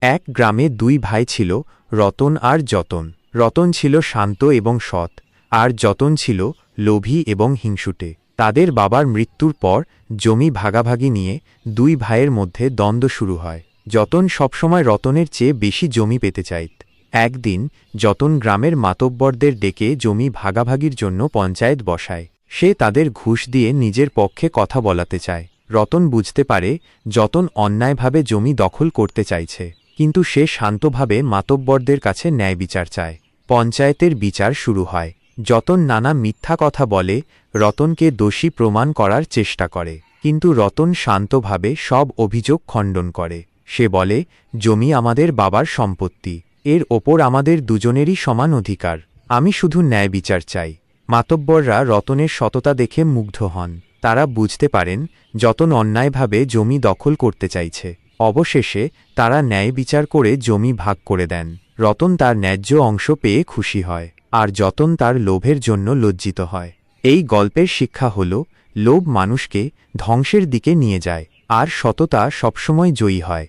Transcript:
এক গ্রামে দুই ভাই ছিল, রতন আর যতন। রতন ছিল শান্ত এবং সৎ, আর যতন ছিল লোভী এবং হিংসুটে। তাদের বাবার মৃত্যুর পর জমি ভাগাভাগি নিয়ে দুই ভাইয়ের মধ্যে দ্বন্দ্ব শুরু হয়। যতন সবসময় রতনের চেয়ে বেশি জমি পেতে চাইত। একদিন যতন গ্রামের মাতব্বরদের ডেকে জমি ভাগাভাগির জন্য পঞ্চায়েত বসায়। সে তাদের ঘুষ দিয়ে নিজের পক্ষে কথা বলাতে চায়। রতন বুঝতে পারে যতন অন্যায়ভাবে জমি দখল করতে চাইছে, কিন্তু সে শান্তভাবে মাতব্বরদের কাছে ন্যায় বিচার চায়। পঞ্চায়েতের বিচার শুরু হয়। যতন নানা মিথ্যা কথা বলে, রতনকে দোষী প্রমাণ করার চেষ্টা করে, কিন্তু রতন শান্তভাবে সব অভিযোগ খণ্ডন করে। সে বলে, জমি আমাদের বাবার সম্পত্তি, এর ওপর আমাদের দুজনেরই সমান অধিকার। আমি শুধু ন্যায় বিচার চাই। মাতব্বররা রতনের সততা দেখে মুগ্ধ হন। তারা বুঝতে পারেন যতন অন্যায়ভাবে জমি দখল করতে চাইছে। অবশেষে তারা ন্যায় বিচার করে জমি ভাগ করে দেন। রতন তার ন্যায্য অংশ পেয়ে খুশি হয়, আর যতন তার লোভের জন্য লজ্জিত হয়। এই গল্পের শিক্ষা হল, লোভ মানুষকে ধ্বংসের দিকে নিয়ে যায়, আর সততা সবসময় জয়ী হয়।